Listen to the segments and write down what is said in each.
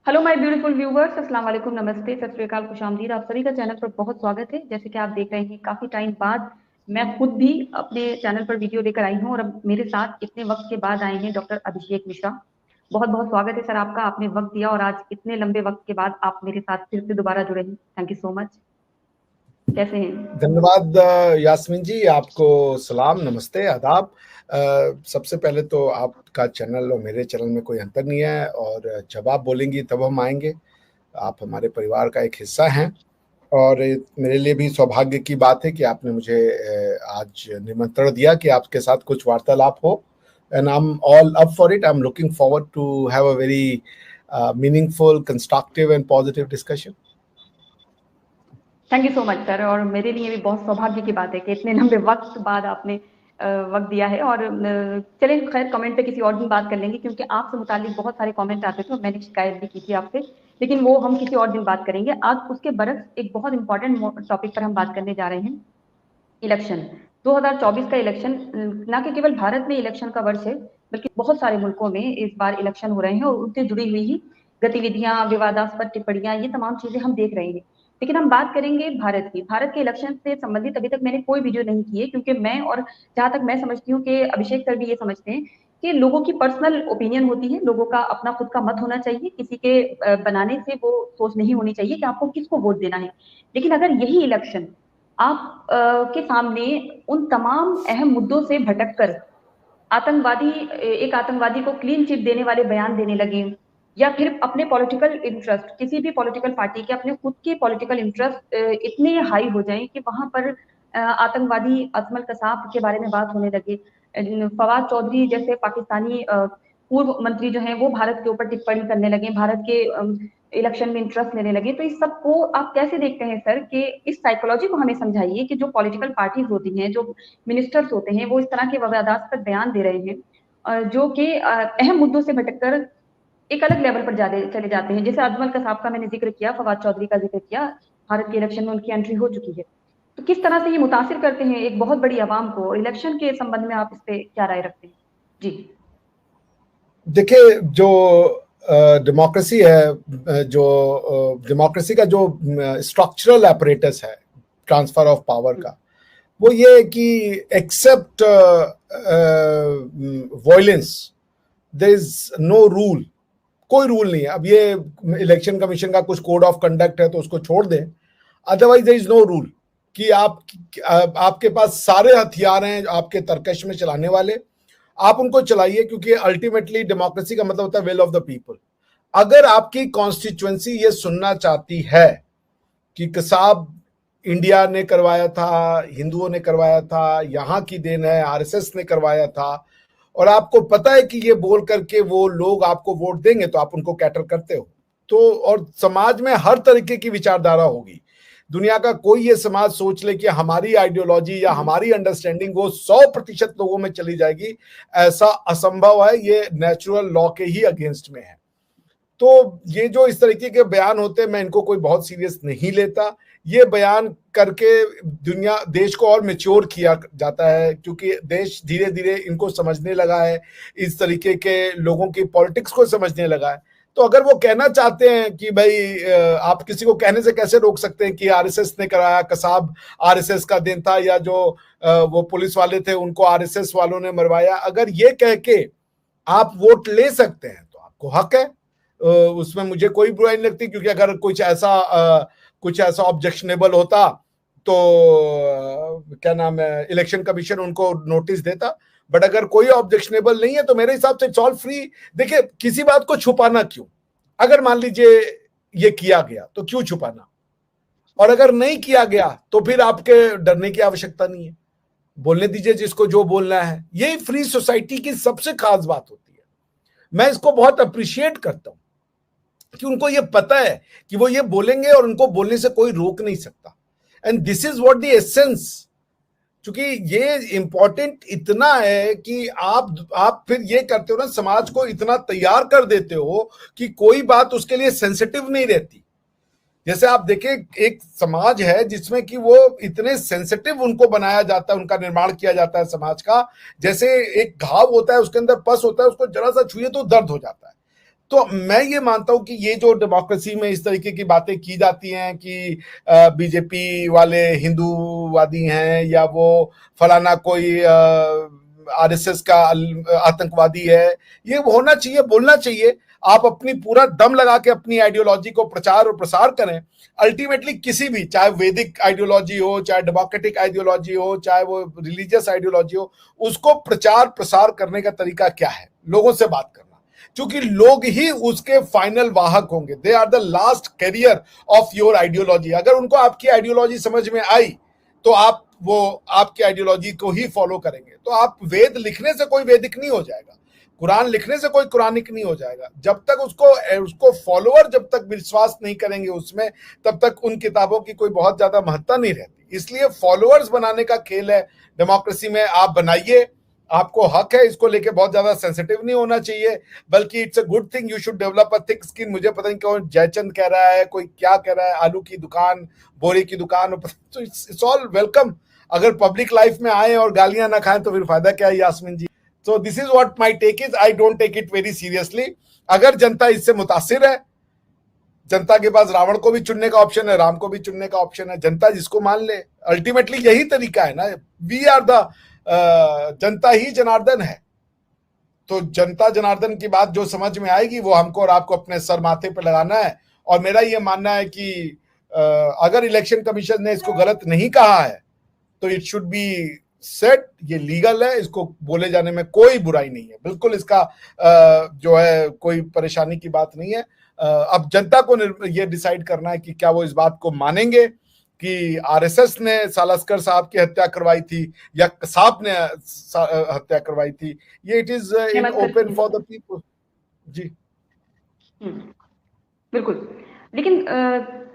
Hello my beautiful viewers, अस्सलाम वालेकुम, नमस्ते, सत श्री अकाल, खुशामदीद। आप सभी का चैनल पर बहुत स्वागत है। जैसे कि आप देख रहे हैं, काफी टाइम बाद मैं खुद भी अपने चैनल पर वीडियो लेकर आई हूं और अब मेरे साथ इतने वक्त के बाद आए हैं डॉक्टर अभिषेक मिश्रा। बहुत बहुत स्वागत है सर आपका। आपने वक्त दिया और आज इतने लंबे वक्त के बाद आप मेरे साथ फिर से दोबारा जुड़े हैं। Thank you so much. कैसे हैं? धन्यवाद यास्मीन जी, आपको सलाम, नमस्ते, आदाब। सबसे पहले तो आपका चैनल और मेरे चैनल में कोई अंतर नहीं है, और जब आप बोलेंगी तब हम आएंगे। आप हमारे परिवार का एक हिस्सा हैं, और मेरे लिए भी सौभाग्य की बात है कि आपने मुझे आज निमंत्रण दिया कि आपके साथ कुछ वार्तालाप हो। And I am all up for it. I am looking forward to have a very meaningful, constructive and positive discussion. Thank you so much sir. और मेरे लिए भी बहुत सौभाग्य की बात है कि इतने लंबे वक्त बाद आपने वक्त दिया है। और चलिए, खैर कमेंट पे किसी और दिन बात कर लेंगे, क्योंकि आपसे मुतालिक बहुत सारे कमेंट आते थे और मैंने शिकायत भी की थी आपसे, लेकिन वो हम किसी और दिन बात करेंगे। आज उसके बरक्स एक बहुत इंपॉर्टेंट टॉपिक पर हम बात करने जा रहे हैं। इलेक्शन 2024 का इलेक्शन न कि केवल भारत में इलेक्शन का वर्ष है, बल्कि बहुत सारे मुल्कों में इस बार इलेक्शन हो रहे हैं और उनसे जुड़ी हुई ही गतिविधियां, विवादास्पद टिप्पणियां, ये तमाम चीजें हम देख रहे हैं। लेकिन हम बात करेंगे भारत की। भारत के इलेक्शन से संबंधित अभी तक मैंने कोई वीडियो नहीं की है, क्योंकि मैं, और जहां तक मैं समझती हूँ कि अभिषेक सर भी ये समझते हैं कि लोगों की पर्सनल ओपिनियन होती है, लोगों का अपना खुद का मत होना चाहिए, किसी के बनाने से वो सोच नहीं होनी चाहिए कि आपको किसको वोट देना है। लेकिन अगर यही इलेक्शन आप के सामने उन तमाम अहम मुद्दों से भटककर आतंकवादी एक आतंकवादी को क्लीन चिट देने वाले बयान देने लगे, या फिर अपने पॉलिटिकल इंटरेस्ट, किसी भी पॉलिटिकल पार्टी के अपने खुद के पॉलिटिकल इंटरेस्ट इतने हाई हो जाएं कि वहां पर आतंकवादी अजमल कसाब के बारे में बात होने लगे, फवाद चौधरी जैसे पाकिस्तानी पूर्व मंत्री जो हैं वो भारत के ऊपर टिप्पणी करने लगे, भारत के इलेक्शन में इंटरेस्ट लेने लगे। तो इस सब को आप कैसे देखते हैं सर? कि इस साइकोलॉजी को हमें समझाइए कि जो पॉलिटिकल पार्टीज होती हैं, जो मिनिस्टर्स होते हैं, वो इस तरह के विवादास्पद बयान दे रहे हैं जो कि अहम मुद्दों से भटककर एक अलग लेवल पर जाते चले जाते हैं। जैसे अजमल कसाब का मैंने जिक्र किया, फवाद चौधरी का जिक्र किया, भारत के इलेक्शन में उनकी एंट्री हो चुकी है। तो किस तरह से ये मुतासिर करते हैं एक बहुत बड़ी आवाम को? और इलेक्शन के संबंध में आप इस पे क्या राय रखते हैं? जी। देखिए, जो डेमोक्रेसी है, जो डेमोक्रेसी का जो स्ट्रक्चरल अपरेटस है ट्रांसफर ऑफ पावर का, वो ये है कि except violence there is no rule. कोई रूल नहीं है। अब ये इलेक्शन कमीशन का कुछ कोड ऑफ कंडक्ट है तो उसको छोड़ दें, otherwise there is no rule कि आपके पास सारे हथियार हैं आपके तर्कश में चलाने वाले, आप उनको चलाइए, क्योंकि अल्टीमेटली डेमोक्रेसी का मतलब होता है विल ऑफ द पीपल। अगर आपकी कॉन्स्टिट्यूएंसी ये सुनना चाहती है कि कसाब इंडिया ने करवाया था, हिंदुओं ने करवाया था, यहाँ की देन है, आरएसएस ने करवाया था, और आपको पता है कि ये बोल करके वो लोग आपको वोट देंगे, तो आप उनको कैटर करते हो। तो और समाज में हर तरीके की विचारधारा होगी। दुनिया का कोई ये समाज सोच ले कि हमारी आइडियोलॉजी या हमारी अंडरस्टैंडिंग वो 100% लोगों में चली जाएगी, ऐसा असंभव है। ये नेचुरल लॉ के ही अगेंस्ट में है। तो ये जो इस तरीके के बयान होते हैं, मैं इनको कोई बहुत सीरियस नहीं लेता। ये बयान करके देश को और मैच्योर किया जाता है, क्योंकि देश धीरे धीरे इनको समझने लगा है, इस तरीके के लोगों की पॉलिटिक्स को समझने लगा है। तो अगर वो कहना चाहते हैं कि भाई आप किसी को कहने से कैसे रोक सकते हैं कि आरएसएस ने कराया, कसाब आरएसएस का दिन था, या जो वो पुलिस वाले थे उनको आरएसएस वालों ने मरवाया, अगर ये कह के आप वोट ले सकते हैं तो आपको हक है। उसमें मुझे कोई बुराई नहीं लगती, क्योंकि अगर कुछ ऐसा ऑब्जेक्शनेबल होता तो क्या नाम है, इलेक्शन कमीशन उनको नोटिस देता। बट अगर कोई ऑब्जेक्शनेबल नहीं है तो मेरे हिसाब से इट्स ऑल फ्री। देखिए, किसी बात को छुपाना क्यों? अगर मान लीजिए ये किया गया तो क्यों छुपाना, और अगर नहीं किया गया तो फिर आपके डरने की आवश्यकता नहीं है। बोलने दीजिए जिसको जो बोलना है। यही फ्री सोसाइटी की सबसे खास बात होती है। मैं इसको बहुत अप्रिशिएट करता हूं कि उनको ये पता है कि वो ये बोलेंगे और उनको बोलने से कोई रोक नहीं सकता। And this is what the essence. क्योंकि ये इंपॉर्टेंट इतना है कि आप फिर ये करते हो ना, समाज को इतना तैयार कर देते हो कि कोई बात उसके लिए सेंसिटिव नहीं रहती। जैसे आप देखें, एक समाज है जिसमें कि वो इतने सेंसिटिव उनको बनाया जाता है, उनका निर्माण किया जाता है समाज का। जैसे एक घाव होता है, उसके अंदर पस होता है, उसको जरा सा छुए तो दर्द हो जाता है। तो मैं ये मानता हूं कि ये जो डेमोक्रेसी में इस तरीके की बातें की जाती हैं कि बीजेपी वाले हिंदूवादी हैं या वो फलाना कोई आरएसएस का आतंकवादी है, ये होना चाहिए, बोलना चाहिए। आप अपनी पूरा दम लगा के अपनी आइडियोलॉजी को प्रचार और प्रसार करें। अल्टीमेटली किसी भी, चाहे वैदिक आइडियोलॉजी हो, चाहे डेमोक्रेटिक आइडियोलॉजी हो, चाहे वो रिलीजियस आइडियोलॉजी हो, उसको प्रचार प्रसार करने का तरीका क्या है? लोगों से बात करना, क्योंकि लोग ही उसके फाइनल वाहक होंगे। They are the last carrier of your ideology. अगर उनको आपकी आइडियोलॉजी समझ में आई तो आप वो आपकी आइडियोलॉजी को ही फॉलो करेंगे। तो आप वेद लिखने से कोई वैदिक नहीं हो जाएगा, कुरान लिखने से कोई कुरानिक नहीं हो जाएगा। जब तक उसको फॉलोअर जब तक विश्वास नहीं करेंगे उसमें, तब तक उन किताबों की कोई बहुत ज्यादा महत्ता नहीं रहती। इसलिए फॉलोअर्स बनाने का खेल है डेमोक्रेसी में। आप बनाइए, आपको हक है, इसको लेके बहुत ज्यादा सेंसिटिव नहीं होना चाहिए, बल्कि it's a good thing. You should develop a thick skin. मुझे पता नहीं कौन जयचंद कह रहा है, कोई क्या कह रहा है, आलू की दुकान, बोरी की दुकान, तो इट्स ऑल वेलकम। अगर पब्लिक लाइफ में आए और गालियां ना खाएं तो फिर फायदा क्या है यास्मीन जी? So this is what my take is. I don't take it very seriously. अगर जनता इससे मुतासिर है, जनता के पास रावण को भी चुनने का ऑप्शन है, राम को भी चुनने का ऑप्शन है, जनता जिसको मान ले। अल्टीमेटली यही तरीका है ना। वी आर द जनता ही जनार्दन है। तो जनता जनार्दन की बात जो समझ में आएगी वो हमको और आपको अपने सर माथे पे लगाना है। और मेरा ये मानना है कि अगर इलेक्शन कमीशन ने इसको गलत नहीं कहा है तो इट शुड बी सेट। ये लीगल है, इसको बोले जाने में कोई बुराई नहीं है, बिल्कुल इसका जो है कोई परेशानी की बात नहीं है। अब जनता को ये डिसाइड करना है कि क्या वो इस बात को मानेंगे कि आरएसएस ने सालस्कर साहब की हत्या करवाई थी या कसाब ने हत्या करवाई थी। ये it is in open for the people. जी बिल्कुल। लेकिन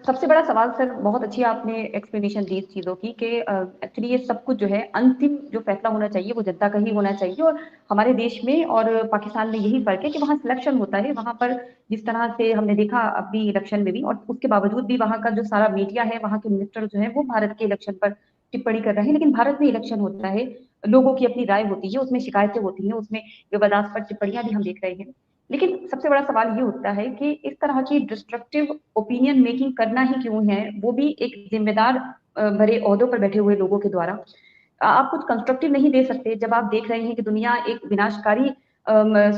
सबसे बड़ा सवाल सर, बहुत अच्छी आपने एक्सप्लेनेशन दी इस चीज़ों की कि एक्चुअली ये सब कुछ जो है, अंतिम जो फैसला होना चाहिए वो जनता का ही होना चाहिए। और हमारे देश में और पाकिस्तान में यही फ़र्क है कि वहाँ सिलेक्शन होता है। वहाँ पर जिस तरह से हमने देखा अभी इलेक्शन में भी, और उसके बावजूद भी वहाँ का जो सारा मीडिया है, वहाँ के मिनिस्टर जो है वो भारत के इलेक्शन पर टिप्पणी कर रहे हैं। लेकिन भारत में इलेक्शन होता है, लोगों की अपनी राय होती है, उसमें शिकायतें होती हैं, उसमें विवादास्पद टिप्पणियां भी हम देख रहे हैं। लेकिन सबसे बड़ा सवाल ये उठता है कि इस तरह की डिस्ट्रक्टिव ओपिनियन मेकिंग करना ही क्यों है, वो भी एक जिम्मेदार भरे ओहदों पर बैठे हुए लोगों के द्वारा। आप कुछ कंस्ट्रक्टिव नहीं दे सकते जब आप देख रहे हैं कि दुनिया एक विनाशकारी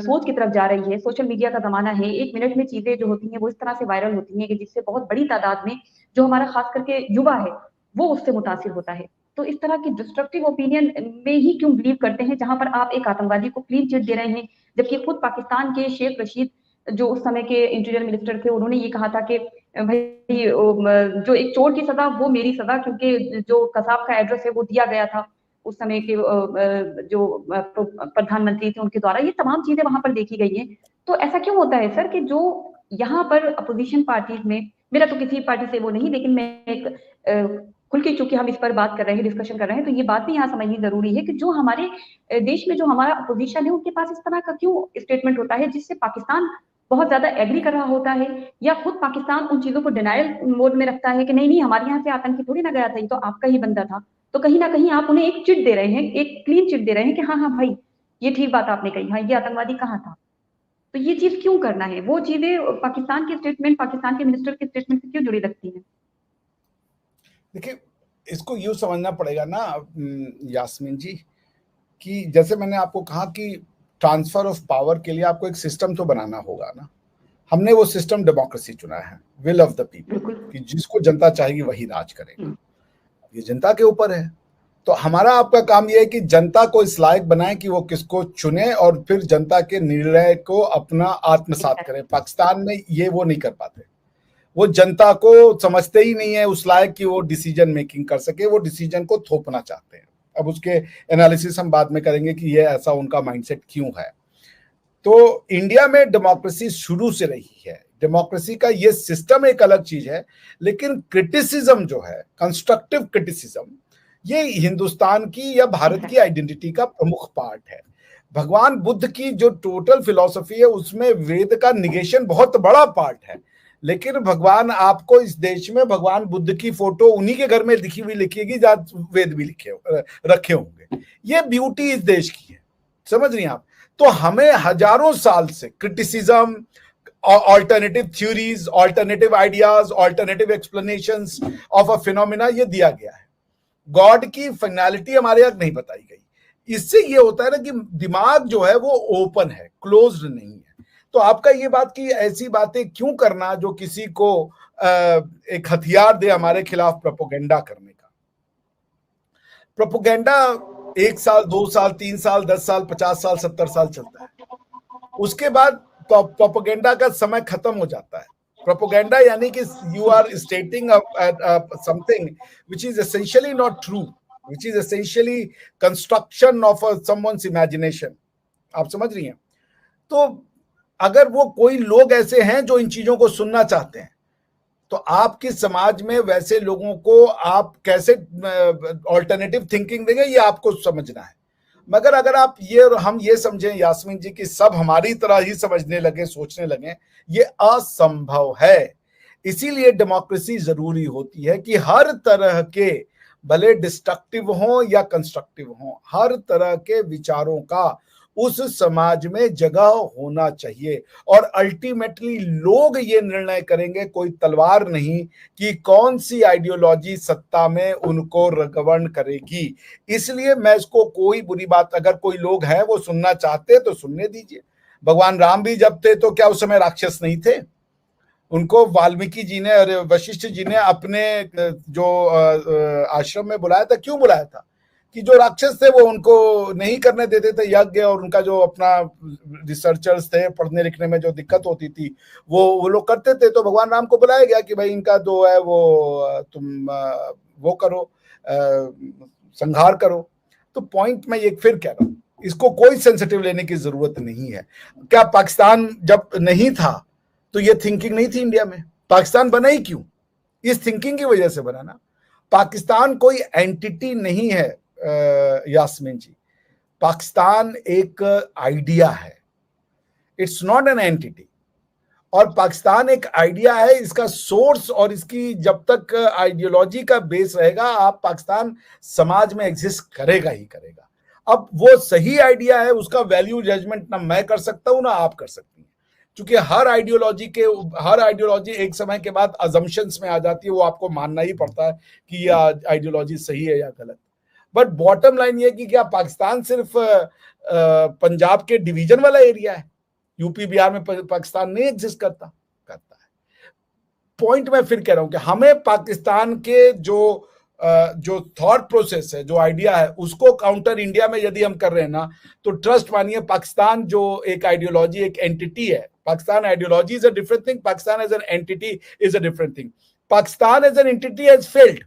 सोच की तरफ जा रही है। सोशल मीडिया का जमाना है, 1 मिनट में चीजें जो होती हैं वो इस तरह से वायरल होती हैं कि जिससे बहुत बड़ी तादाद में जो हमारा खास करके युवा है वो उससे मुतासिर होता है। तो इस तरह की डिस्ट्रक्टिव ओपिनियन में ही क्यों बिलीव करते हैं, जहां पर आप एक आतंकवादी को क्लीन चिट दे रहे हैं, जबकि खुद पाकिस्तान के शेख रशीद जो उस समय के इंटीरियर मिनिस्टर थे, उन्होंने ये कहा था कि भाई जो एक चोर की सजा वो मेरी सजा, क्योंकि जो कसाब का एड्रेस है वो दिया गया था उस समय के जो प्रधानमंत्री थे उनके द्वारा। ये तमाम चीजें वहां पर देखी गई हैं। तो ऐसा क्यों होता है सर कि जो यहाँ पर अपोजिशन पार्टीज में, मेरा तो किसी पार्टी से वो नहीं, लेकिन मैं एक खुल के, चूंकि हम इस पर बात कर रहे हैं, डिस्कशन कर रहे हैं, तो ये बात भी यहाँ समझनी जरूरी है कि जो हमारे देश में जो हमारा अपोजिशन है उनके पास इस तरह का क्यों स्टेटमेंट होता है जिससे पाकिस्तान बहुत ज्यादा एग्री कर रहा होता है, या खुद पाकिस्तान उन चीजों को डिनायल मोड में रखता है कि नहीं नहीं, हमारे यहाँ से आतंकी थोड़ी ना गया था, ये तो आपका ही बंदा था। तो कहीं ना कहीं आप उन्हें एक चिट दे रहे हैं, एक क्लीन चिट दे रहे हैं कि हाँ हाँ भाई ये ठीक बात आपने कही, हाँ ये आतंकवादी कहाँ था। तो ये चीज क्यों करना है? वो चीजें पाकिस्तान के स्टेटमेंट, पाकिस्तान के मिनिस्टर के स्टेटमेंट से क्यों जुड़ी लगती है? देखिए, इसको यूं समझना पड़ेगा ना यास्मीन जी, कि जैसे मैंने आपको कहा कि ट्रांसफर ऑफ पावर के लिए आपको एक सिस्टम तो बनाना होगा ना। हमने वो सिस्टम डेमोक्रेसी चुना है, विल ऑफ द पीपल, कि जिसको जनता चाहेगी वही राज करेगा। ये जनता के ऊपर है। तो हमारा आपका काम ये है कि जनता को इस लायक बनाए कि वो किसको चुने और फिर जनता के निर्णय को अपना आत्मसात करें। पाकिस्तान में ये वो नहीं कर पाते। वो जनता को समझते ही नहीं है उस लायक कि वो डिसीजन मेकिंग कर सके, वो डिसीजन को थोपना चाहते हैं। अब उसके एनालिसिस हम बाद में करेंगे कि ये ऐसा उनका माइंडसेट क्यों है। तो इंडिया में डेमोक्रेसी शुरू से रही है। डेमोक्रेसी का ये सिस्टम एक अलग चीज है, लेकिन क्रिटिसिज्म जो है, कंस्ट्रक्टिव क्रिटिसिज्म, ये हिंदुस्तान की या भारत की आइडेंटिटी का प्रमुख पार्ट है। भगवान बुद्ध की जो टोटल फिलॉसफी है उसमें वेद का निगेशन बहुत बड़ा पार्ट है। लेकिन भगवान, आपको इस देश में भगवान बुद्ध की फोटो उन्हीं के घर में लिखी हुई लिखेगी जहां वेद भी रखे होंगे। ये ब्यूटी इस देश की है, समझ रही हैं आप? तो हमें हजारों साल से criticism, alternative theories, alternative ideas, alternative explanations of a phenomena ये दिया गया है। गॉड की फाइनलिटी हमारे यहाँ नहीं बताई गई। इससे ये होता है ना कि दिमाग जो है वो ओपन है, क्लोज्ड नहीं है। तो आपका ये बात कि ऐसी बातें क्यों करना जो किसी को एक हथियार दे हमारे खिलाफ प्रोपोगेंडा करने का। प्रोपोगेंडा 1 साल, 2 साल, 3 साल, 10 साल, 50 साल, 70 साल चलता है। उसके बाद प्रोपोगेंडा का समय खत्म हो जाता है। प्रोपोगेंडा यानी कि you are stating something which is essentially not true, which is essentially construction of someone's imagination। आप समझ रही हैं? तो अगर वो कोई लोग ऐसे हैं जो इन चीजों को सुनना चाहते हैं, तो आपके समाज में वैसे लोगों को आप कैसे ऑल्टरनेटिव थिंकिंग देंगे, ये आपको समझना है। मगर अगर आप हम ये समझें यास्मीन जी कि सब हमारी तरह ही समझने लगे, सोचने लगे, ये असंभव है। इसीलिए डेमोक्रेसी जरूरी होती है कि हर तरह के, भले डिस्ट्रक्टिव हों या कंस्ट्रक्टिव हों, हर तरह के विचारों का उस समाज में जगह होना चाहिए। और अल्टीमेटली लोग ये निर्णय करेंगे, कोई तलवार नहीं, कि कौन सी आइडियोलॉजी सत्ता में उनको गवर्न करेगी। इसलिए मैं इसको कोई बुरी बात, अगर कोई लोग हैं वो सुनना चाहते तो सुनने दीजिए। भगवान राम भी जब थे तो क्या उस समय राक्षस नहीं थे? उनको वाल्मीकि जी ने और वशिष्ठ जी ने अपने जो आश्रम में बुलाया था, क्यों बुलाया था? कि जो राक्षस थे वो उनको नहीं करने देते थे यज्ञ, और उनका जो अपना रिसर्चर्स थे, पढ़ने लिखने में जो दिक्कत होती थी वो लोग करते थे। तो भगवान राम को बुलाया गया कि भाई इनका जो है वो तुम वो करो, संहार करो। तो पॉइंट मैं ये फिर कह रहा हूं, इसको कोई सेंसिटिव लेने की जरूरत नहीं है। क्या पाकिस्तान जब नहीं था तो ये थिंकिंग नहीं थी इंडिया में? पाकिस्तान बना ही क्यों? इस थिंकिंग की वजह से बना ना। पाकिस्तान कोई एंटिटी नहीं है यास्मीन जी, पाकिस्तान एक आइडिया है, इट्स नॉट एन एंटिटी। और पाकिस्तान एक आइडिया है, इसका सोर्स और इसकी जब तक आइडियोलॉजी का बेस रहेगा, आप पाकिस्तान समाज में एग्जिस्ट करेगा ही करेगा। अब वो सही आइडिया है, उसका वैल्यू जजमेंट ना मैं कर सकता हूं ना आप कर सकती हैं, क्योंकि हर आइडियोलॉजी एक समय के बाद अजम्पशंस में आ जाती है, वो आपको मानना ही पड़ता है कि ये आइडियोलॉजी सही है या गलत। बट बॉटम लाइन ये कि क्या पाकिस्तान सिर्फ पंजाब के डिवीजन वाला एरिया है? यूपी बिहार में पाकिस्तान नहीं एग्जिस्ट करता है। पॉइंट मैं फिर कह रहा हूं कि हमें पाकिस्तान के जो थॉट प्रोसेस है, जो आइडिया है, उसको काउंटर इंडिया में यदि हम कर रहे हैं ना, तो ट्रस्ट मानिए, पाकिस्तान जो एक आइडियोलॉजी, एक एंटिटी है, Pakistan ideology is a different thing, Pakistan as an entity is a different thing. Pakistan as an entity has failed,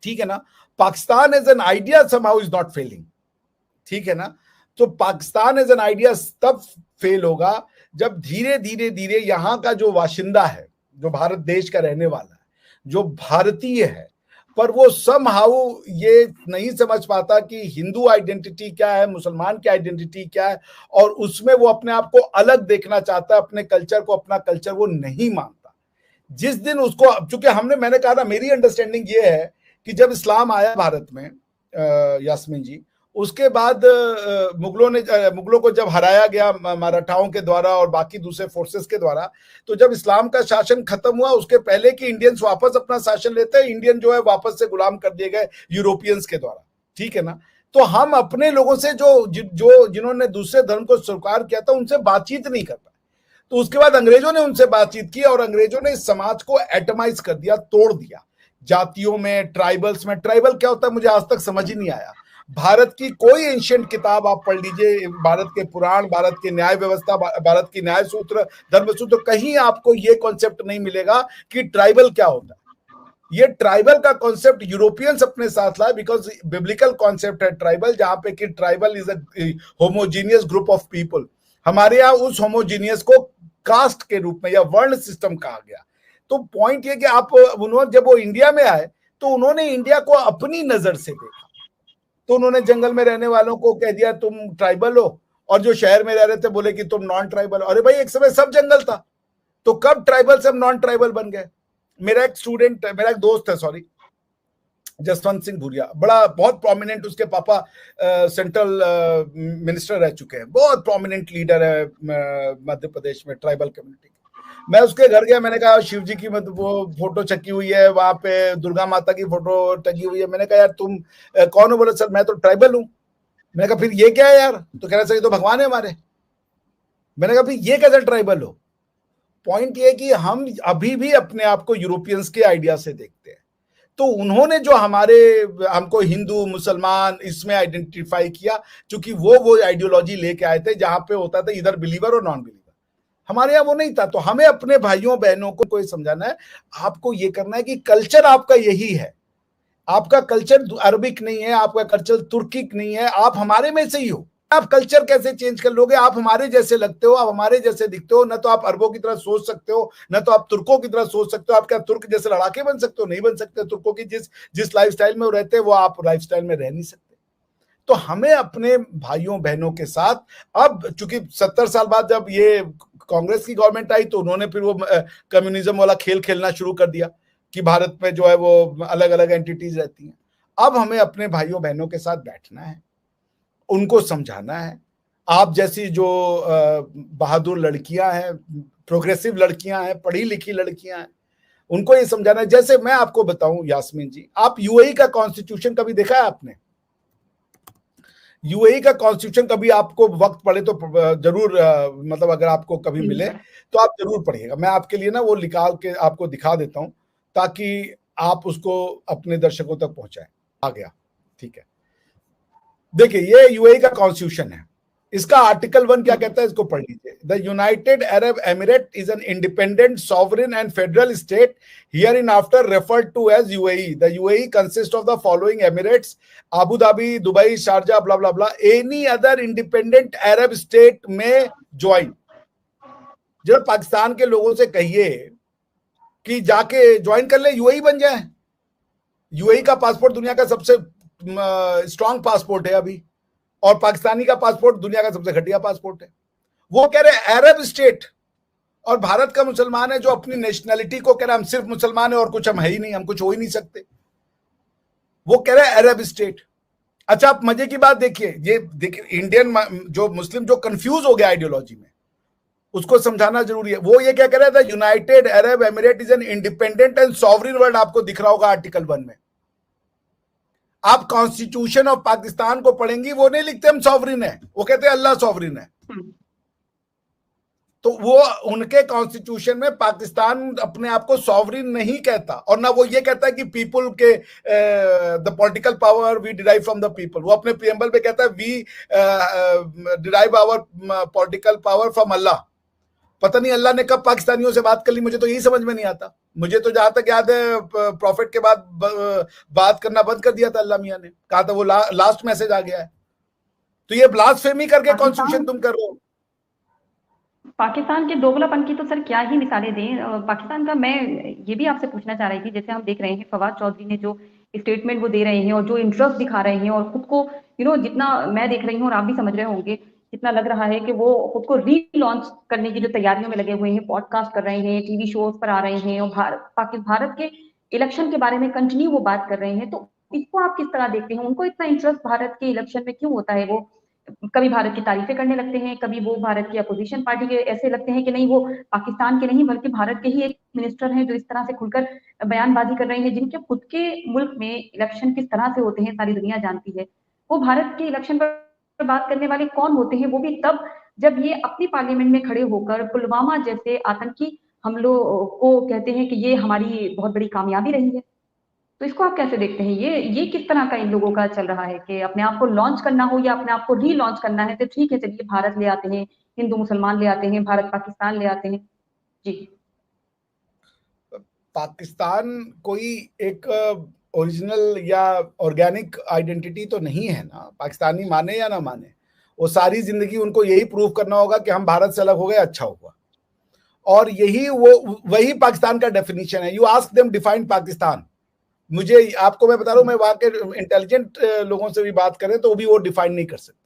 ठीक है ना? Pakistan as an idea somehow is not failing, ठीक है ना? तो पाकिस्तान एज एन आइडिया तब फेल होगा जब धीरे धीरे धीरे यहां का जो वाशिंदा है, जो भारत देश का रहने वाला है, जो भारतीय है, पर वो समहाउ ये नहीं समझ पाता कि हिंदू आइडेंटिटी क्या है, मुसलमान की आइडेंटिटी क्या है, और उसमें वो अपने आप को अलग देखना चाहता है, अपने कल्चर को अपना कल्चर वो नहीं मानता। जिस दिन उसको, चूंकि मैंने कहा ना, मेरी अंडरस्टैंडिंग ये है कि जब इस्लाम आया भारत में यास्मीन जी, उसके बाद मुगलों को जब हराया गया मराठाओं के द्वारा और बाकी दूसरे फोर्सेस के द्वारा, तो जब इस्लाम का शासन खत्म हुआ, उसके पहले कि इंडियंस वापस अपना शासन लेते हैं, इंडियन जो है वापस से गुलाम कर दिए गए यूरोपियंस के द्वारा, ठीक है ना? तो हम अपने लोगों से जिन्होंने दूसरे धर्म को स्वीकार किया था, उनसे बातचीत नहीं कर पाए। तो उसके बाद अंग्रेजों ने उनसे बातचीत की, और अंग्रेजों ने इस समाज को एटमाइज कर दिया, तोड़ दिया जातियों में, ट्राइबल्स में। ट्राइबल क्या होता है मुझे आज तक समझ ही नहीं आया। भारत की कोई एंशिएंट किताब आप पढ़ लीजिए, भारत के पुराण, भारत की न्याय व्यवस्था, भारत की न्याय सूत्र, धर्म सूत्र, कहीं आपको ये कॉन्सेप्ट नहीं मिलेगा कि ट्राइबल क्या होता है। ये ट्राइबल का कॉन्सेप्ट यूरोपियंस अपने साथ लाए, बिकॉज बिब्लिकल कॉन्सेप्ट है ट्राइबल, जहां पे कि tribal is a homogeneous group of people. हमारे यहाँ उस होमोजीनियस को कास्ट के रूप में या वर्ण सिस्टम कहा गया। तो पॉइंट ये कि उन्होंने जब वो इंडिया में आए तो उन्होंने इंडिया को अपनी नजर से देखा। तो उन्होंने जंगल में रहने वालों को कह दिया तुम ट्राइबल हो, और जो शहर में रह रहे थे बोले कि तुम नॉन ट्राइबल। अरे भाई, एक समय सब जंगल था, तो कब ट्राइबल सब नॉन ट्राइबल बन गए? मेरा एक दोस्त है, सॉरी, जसवंत सिंह भूरिया, बड़ा बहुत प्रोमिनेंट, उसके पापा सेंट्रल मिनिस्टर रह चुके हैं, बहुत प्रोमिनेंट लीडर है मध्य प्रदेश में ट्राइबल कम्युनिटी। मैं उसके घर गया, मैंने कहा शिव जी की मतलब वो फोटो छकी हुई है, वहां पे दुर्गा माता की फोटो टंगी हुई है। मैंने कहा यार तुम कौन हो? बोले सर मैं तो ट्राइबल हूँ। मैंने कहा फिर ये क्या है यार? तो कह रहा सर ये तो भगवान है हमारे। मैंने कहा फिर ये कैसे ट्राइबल हो? पॉइंट ये कि हम अभी भी अपने आप को यूरोपियंस के आइडिया से देखते हैं। तो उन्होंने जो हमको हिंदू मुसलमान इसमें आइडेंटिफाई किया, क्योंकि वो आइडियोलॉजी लेके आए थे जहां पे होता था इधर बिलीवर और नॉन बिलीवर। हमारे यहाँ वो नहीं था। तो हमें अपने भाइयों बहनों को कोई समझाना है, आपको ये करना है कि कल्चर आपका यही है। आपका कल्चर अरबिक नहीं है, आपका कल्चर तुर्किक नहीं है, आप हमारे में से ही हो। आप कल्चर कैसे चेंज कर लोगे? आप हमारे जैसे लगते हो, आप हमारे जैसे दिखते हो, न तो आप अरबों की तरह सोच सकते हो, न तो आप तुर्कों की तरह सोच सकते हो। आप क्या तुर्क जैसे लड़ाके बन सकते हो? नहीं बन सकते। तुर्कों की जिस लाइफस्टाइल में वो रहते हैं वो आप लाइफस्टाइल में रह नहीं सकते। तो हमें अपने भाइयों बहनों के साथ, अब चूंकि 70 साल बाद जब ये कांग्रेस की गवर्नमेंट आई तो उन्होंने फिर वो कम्युनिज्म वाला खेल खेलना शुरू कर दिया कि भारत में जो है वो अलग अलग एंटिटीज रहती हैं। अब हमें अपने भाइयों बहनों के साथ बैठना है, उनको समझाना है। आप जैसी जो बहादुर लड़कियां हैं, प्रोग्रेसिव लड़कियां हैं, पढ़ी लिखी लड़कियां हैं, उनको ये समझाना है। जैसे मैं आपको बताऊं यास्मीन जी, आप यूएई का कॉन्स्टिट्यूशन कभी देखा है आपने? यूएई का कॉन्स्टिट्यूशन कभी आपको वक्त पड़े तो जरूर मतलब अगर आपको कभी मिले तो आप जरूर पढ़िएगा। मैं आपके लिए ना वो निकाल के आपको दिखा देता हूं ताकि आप उसको अपने दर्शकों तक पहुंचाएं। आ गया, ठीक है। देखिए ये यूएई का कॉन्स्टिट्यूशन है। इसका आर्टिकल 1 क्या कहता है, इसको पढ़ लीजिए। The United Arab Emirate is an independent sovereign and federal state herein after referred to as UAE. The UAE consist of the following emirates: Abu Dhabi, Dubai, Sharjah, blah blah blah. Any other independent Arab state में join. जब पाकिस्तान के लोगों से कहिए कि जाके join कर ले, यूएई बन जाए। यूएई का पासपोर्ट दुनिया का सबसे स्ट्रांग पासपोर्ट है अभी, और पाकिस्तानी का पासपोर्ट दुनिया का सबसे घटिया पासपोर्ट है। वो कह रहे अरब स्टेट, और भारत का मुसलमान है जो अपनी नेशनैलिटी को कह रहा हम सिर्फ मुसलमान है और कुछ हम है ही नहीं, हम कुछ हो ही नहीं सकते। वो कह रहे अरब स्टेट। अच्छा आप मजे की बात देखिए, ये देखिए इंडियन जो मुस्लिम जो कंफ्यूज हो गया आइडियोलॉजी में, उसको समझाना जरूरी है। वो ये क्या कह रहा था, United Arab Emirate is an independent and sovereign word, आपको दिख रहा होगा आर्टिकल 1 में। आप कॉन्स्टिट्यूशन ऑफ पाकिस्तान को पढ़ेंगी, वो नहीं लिखते हम सॉवरेन है, वो कहते हैं अल्लाह सॉवरेन है। तो वो उनके कॉन्स्टिट्यूशन में पाकिस्तान अपने आप को सॉवरेन नहीं कहता, और ना वो ये कहता है कि पीपल के the political power we derive from the people. वो अपने प्रीएम्बल पे कहता है we derive our political power from अल्लाह। पता नहीं अल्लाह ने कब पाकिस्तानियों से बात कर ली, मुझे तो यही समझ में नहीं आता। मुझे तो जहां तक याद है प्रॉफिट के बाद बात करना बंद कर दिया था अल्लाह मियां ने, कहा था वो लास्ट मैसेज आ गया है। तो ये ब्लास्फेमी करके कॉन्स्टिट्यूशन तुम कर रहे हो। पाकिस्तान के दोगलापन की तो सर क्या ही मिसालें दें। पाकिस्तान का मैं ये भी आपसे पूछना चाह रही थी, जैसे हम देख रहे हैं फवाद चौधरी ने जो स्टेटमेंट वो दे रहे हैं और जो इंटरेस्ट दिखा रहे हैं, और खुद को जितना मैं देख रही हूँ और आप भी समझ रहे होंगे, जितना लग रहा है कि वो खुद को रीलॉन्च करने की जो तैयारियों में लगे हुए हैं, पॉडकास्ट कर रहे हैं, टीवी शोज पर आ रहे हैं, और भारत के इलेक्शन के बारे में कंटिन्यू वो बात कर रहे हैं। तो इसको आप किस तरह देखते हैं? उनको इतना इंटरेस्ट भारत के इलेक्शन में क्यों होता है? वो कभी भारत की तारीफें करने लगते हैं, कभी वो भारत की अपोजिशन पार्टी के ऐसे लगते हैं कि नहीं, वो पाकिस्तान के नहीं बल्कि भारत के ही एक मिनिस्टर हैं जो इस तरह से खुलकर बयानबाजी कर रहे हैं, जिनके खुद के मुल्क में इलेक्शन किस तरह से होते हैं सारी दुनिया जानती है। वो भारत के इलेक्शन पर बात करने वाले कौन होते हैं? वो भी तब जब ये अपनी पार्लियामेंट में खड़े होकर पुलवामा जैसे आतंकी हमलों को कहते हैं कि ये हमारी बहुत बड़ी कामयाबी रही है। तो इसको आप कैसे देखते हैं? ये किस तरह का इन लोगों का चल रहा है कि अपने आप को लॉन्च करना हो या अपने आप को री-लॉन्च करना है, तो ठीक है चलिए भारत ले आते हैं, हिंदू मुसलमान ले आते हैं, भारत पाकिस्तान ले आते हैं। जी। पाकिस्तान कोई एक ओरिजिनल या ऑर्गेनिक आइडेंटिटी तो नहीं है ना, पाकिस्तानी माने या ना माने, वो सारी जिंदगी उनको यही प्रूव करना होगा कि हम भारत से अलग हो गए, अच्छा हुआ। और यही वही पाकिस्तान का डेफिनेशन है। You ask them define Pakistan, मुझे आपको मैं बता रहा हूं, मैं वहां के इंटेलिजेंट लोगों से भी बात करें तो भी वो डिफाइन नहीं कर सकते।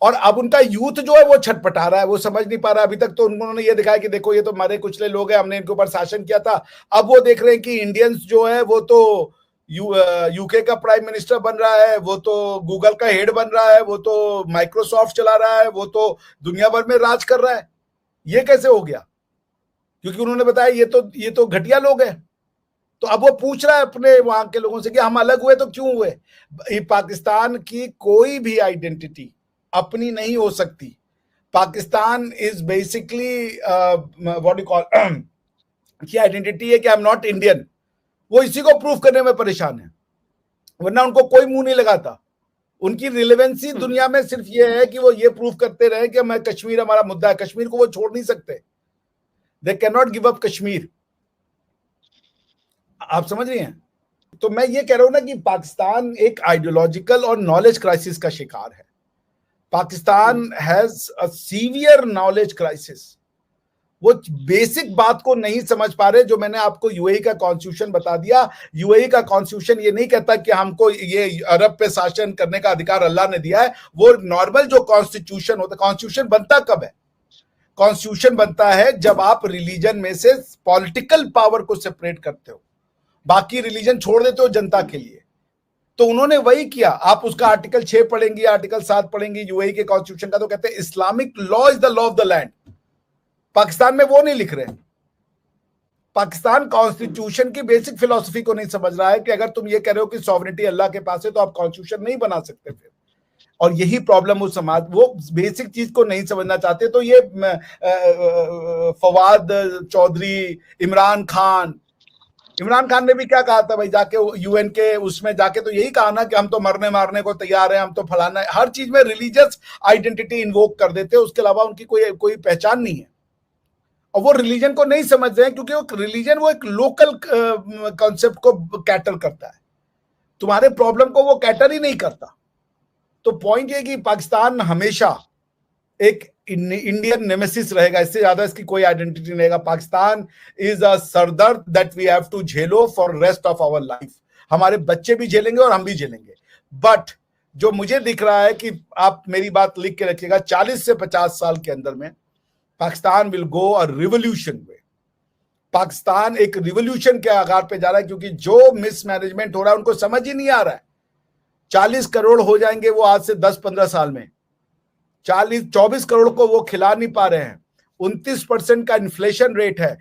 और अब उनका यूथ जो है वो छटपटा रहा है, वो समझ नहीं पा रहा। अभी तक तो उन्होंने ये दिखाया कि देखो ये तो मारे कुचले लोग हैं, हमने इनके ऊपर शासन किया था। अब वो देख रहे हैं कि इंडियंस जो है वो तो यूके का प्राइम मिनिस्टर बन रहा है, वो तो गूगल का हेड बन रहा है, वो तो माइक्रोसॉफ्ट चला रहा है, वो तो दुनिया भर में राज कर रहा है। ये कैसे हो गया? क्योंकि उन्होंने बताया ये तो घटिया लोग हैं। तो अब वो पूछ रहा है अपने वहां के लोगों से कि हम अलग हुए तो क्यों हुए? पाकिस्तान की कोई भी आइडेंटिटी अपनी नहीं हो सकती। Pakistan is basically what you call की आइडेंटिटी है कि आई एम नॉट इंडियन। वो इसी को प्रूफ करने में परेशान है, वरना उनको कोई मुंह नहीं लगाता। उनकी रिलेवेंसी दुनिया में सिर्फ ये है कि वो ये प्रूफ करते रहे कि मैं कश्मीर हमारा मुद्दा है। कश्मीर को वो छोड़ नहीं सकते। They can not give up Kashmir. आप समझ रही हैं? तो मैं ये कह रहा हूं ना कि पाकिस्तान एक आइडियोलॉजिकल और नॉलेज क्राइसिस का शिकार है। Pakistan has a severe knowledge crisis. वो बेसिक बात को नहीं समझ पा रहे। जो मैंने आपको यूएई का कॉन्स्टिट्यूशन बता दिया, यूएई का कॉन्स्टिट्यूशन ये नहीं कहता कि हमको ये अरब पे शासन करने का अधिकार अल्लाह ने दिया है। वो नॉर्मल जो कॉन्स्टिट्यूशन होता है, कॉन्स्टिट्यूशन बनता कब है? कॉन्स्टिट्यूशन बनता है जब आप रिलीजन में से पॉलिटिकल पावर को सेपरेट करते हो, बाकी रिलीजन छोड़ देते हो जनता के लिए। तो उन्होंने वही किया। आप उसका आर्टिकल 6 पढ़ेंगे, आर्टिकल 7 पढ़ेंगे यूएई के कॉन्स्टिट्यूशन का, तो कहते हैं Islamic law is the law of the land. Pakistan में वो नहीं लिख रहे। पाकिस्तान कॉन्स्टिट्यूशन की बेसिक फिलॉसफी को नहीं समझ रहा है कि अगर तुम ये कह रहे हो कि सॉवरेनिटी अल्लाह के पास है तो आप कॉन्स्टिट्यूशन नहीं बना सकते फिर। और यही प्रॉब्लम उस समाज, वो बेसिक चीज को नहीं समझना चाहते। तो ये फवाद चौधरी, इमरान खान ने भी क्या कहा था भाई, जाके यूएन के उसमें जाके तो यही कहा ना कि हम तो मरने मारने को तैयार हैं, हम तो फलाना है। हर चीज में रिलीजियस आइडेंटिटी इन्वोक कर देते हैं, उसके अलावा उनकी कोई पहचान नहीं है। और वो रिलीजन को नहीं समझ रहे हैं क्योंकि वो रिलीजन वो एक लोकल कॉन्सेप्ट को कैटर करता है। तुम्हारे प्रॉब्लम को वो कैटर ही नहीं करता। तो पॉइंट ये कि पाकिस्तान हमेशा एक इंडियन नेमेसिस रहेगा, इससे ज्यादा इसकी कोई आइडेंटिटी नहीं रहेगा। पाकिस्तान इज अ सरदर्द दैट वी हैव टू झेलो for rest of our life. हमारे बच्चे भी झेलेंगे और हम भी झेलेंगे। बट जो मुझे दिख रहा है कि आप मेरी बात लिख के रखिएगा, 40 से 50 साल के अंदर में Pakistan will go a revolution way. Pakistan एक रिवोल्यूशन के आगार पे जा रहा है, क्योंकि जो मिसमैनेजमेंट हो रहा है उनको समझ ही नहीं आ रहा है। 40 करोड़ हो जाएंगे वो आज से 10-15 साल में। 24 करोड़ को वो खिला नहीं पा रहे हैं। 29% का इन्फ्लेशन रेट है।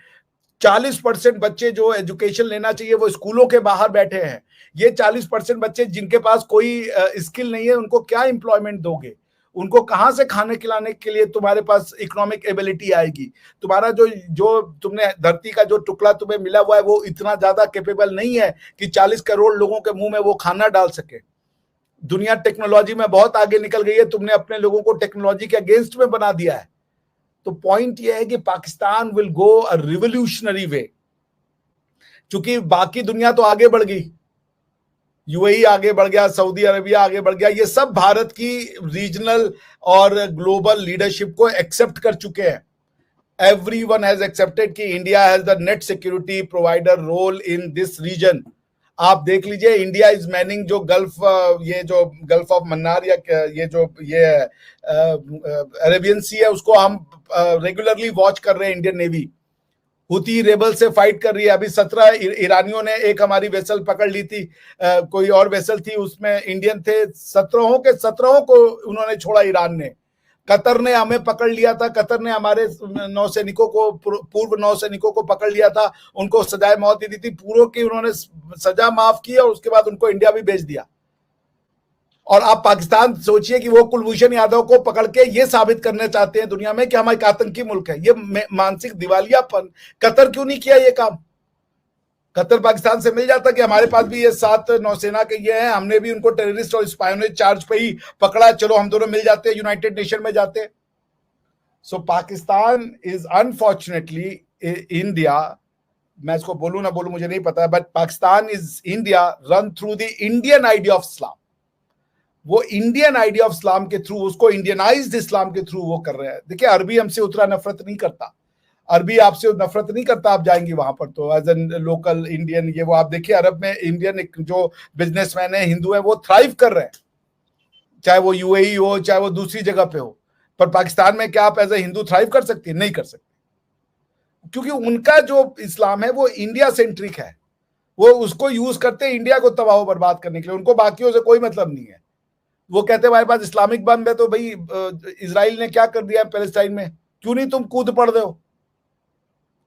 40% बच्चे जो एजुकेशन लेना चाहिए वो स्कूलों के बाहर बैठे हैं। ये 40% बच्चे जिनके पास कोई स्किल नहीं है, उनको क्या एम्प्लॉयमेंट दोगे? उनको कहां से खाने खिलाने के लिए तुम्हारे पास इकोनॉमिक एबिलिटी आएगी? तुम्हारा जो तुमने धरती का जो टुकड़ा तुम्हें मिला हुआ है वो इतना ज्यादा कैपेबल नहीं है कि 40 करोड़ लोगों के मुंह में वो खाना डाल सके। दुनिया टेक्नोलॉजी में बहुत आगे निकल गई है, तुमने अपने लोगों को टेक्नोलॉजी के अगेंस्ट में बना दिया है। तो पॉइंट ये है कि Pakistan will go a revolutionary way. क्योंकि बाकी दुनिया तो आगे बढ़ गई, यूएई आगे बढ़ गया, सऊदी अरेबिया आगे बढ़ गया, ये सब भारत की रीजनल और ग्लोबल लीडरशिप को एक्सेप्ट कर चुके हैं। एवरीवन हैज एक्सेप्टेड कि India has the net security provider role in this region. आप देख लीजिए, इंडिया इज मैनिंग जो गल्फ ऑफ मन्नार या ये अरेबियन सी है, उसको हम रेगुलरली वॉच कर रहे हैं। इंडियन नेवी हुती रेबल से फाइट कर रही है। अभी 17 ईरानियों ने एक हमारी वेसल पकड़ ली थी, कोई और वेसल थी, उसमें इंडियन थे। 17 के 17 को उन्होंने छोड़ा ईरान ने। कतर ने हमें पकड़ लिया था, कतर ने हमारे नौसैनिकों को, पूर्व नौसैनिकों को पकड़ लिया था, उनको सजाए मौत दी थी। पूरों की उन्होंने सजा माफ की और उसके बाद उनको इंडिया भी भेज दिया। और आप पाकिस्तान सोचिए कि वो कुलभूषण यादव को पकड़ के ये साबित करना चाहते हैं दुनिया में कि हम एक आतंकी मुल्क है। ये मानसिक दिवालियापन। कतर क्यों नहीं किया ये काम? कतर पाकिस्तान से मिल जाता कि हमारे पास भी ये 7 नौसेना के ये हैं, हमने भी उनको टेररिस्ट और स्पायोनेज चार्ज पे ही पकड़ा, चलो हम दोनों मिल जाते, यूनाइटेड नेशन में जाते। सो पाकिस्तान इज अनफॉर्चुनेटली इंडिया, मैं इसको बोलूं ना बोलूं मुझे नहीं पता, but Pakistan is India run through the Indian idea of Islam. वो इंडियन आइडिया ऑफ इस्लाम के थ्रू, उसको इंडियनाइज्ड इस्लाम के थ्रू वो कर रहे हैं। देखिए, अरबी हमसे उतना नफरत नहीं करता, अरबी आपसे नफरत नहीं करता। आप जाएंगी वहां पर तो एज एन लोकल इंडियन, ये वो आप देखिए, अरब में इंडियन जो बिजनेसमैन है, हिंदू है, वो थ्राइव कर रहे हैं, चाहे वो यूएई हो, चाहे वो दूसरी जगह पे हो। पर पाकिस्तान में क्या आप एज ए हिंदू थ्राइव कर सकती है? नहीं कर सकती, क्योंकि उनका जो इस्लाम है वो इंडिया सेंट्रिक है। वो उसको यूज करते हैं इंडिया को तबाह बर्बाद करने के लिए, उनको बाकियों से कोई मतलब नहीं है। वो कहते हैं हमारे पास इस्लामिक बम है, तो भाई इजराइल ने क्या कर दिया पैलेस्टाइन में, क्यों नहीं तुम कूद पड़ रहे हो?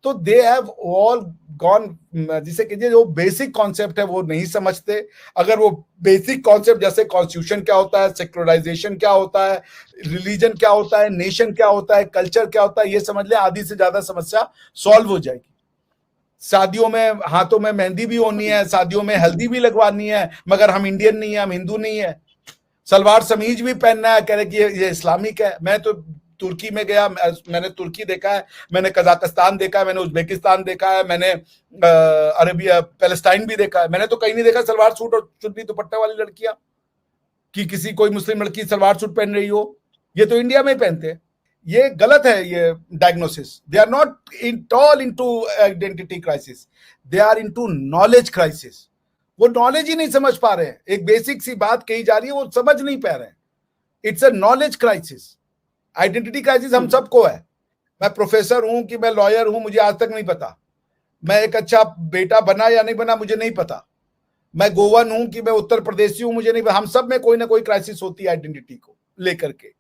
तो दे हैव ऑल गॉन, जिसे कीजिए जो बेसिक कॉन्सेप्ट है वो नहीं समझते। अगर वो बेसिक कॉन्सेप्ट जैसे कॉन्स्टिट्यूशन क्या होता है, सेक्युलराइजेशन क्या होता है, रिलीजन क्या होता है, नेशन क्या होता है, कल्चर क्या होता है, ये समझ ले, आधी से ज्यादा समस्या सॉल्व हो जाएगी। शादियों में हाथों में मेहंदी भी होनी है, शादियों में हल्दी भी लगवानी है, मगर हम इंडियन नहीं है, हम हिंदू नहीं है। सलवार समीज भी पहनना है, कह रहे कि ये इस्लामिक है। मैं तो तुर्की में गया, मैंने तुर्की देखा है, मैंने कजाकिस्तान देखा है, मैंने उज्बेकिस्तान देखा है, मैंने अरेबिया पैलेस्टाइन भी देखा है। मैंने तो कहीं नहीं देखा सलवार सूट और चुन्नी दुपट्टे वाली लड़कियां, कि किसी कोई मुस्लिम लड़की सलवार सूट पहन रही हो। ये तो इंडिया में ही पहनते हैं। ये गलत है, ये diagnosis. They are not in all into identity crisis, they are into knowledge crisis. वो नॉलेज ही नहीं समझ पा रहे हैं, एक बेसिक सी बात कही जा रही है वो समझ नहीं पा रहे हैं। It's a knowledge crisis. Identity crisis हम सबको है। मैं प्रोफेसर हूं कि मैं लॉयर हूं, मुझे आज तक नहीं पता। मैं एक अच्छा बेटा बना या नहीं बना, मुझे नहीं पता। मैं गोवन हूं कि मैं उत्तर प्रदेशी हूं, मुझे नहीं पता। हम सब में कोई ना कोई क्राइसिस होती है आइडेंटिटी को लेकर के।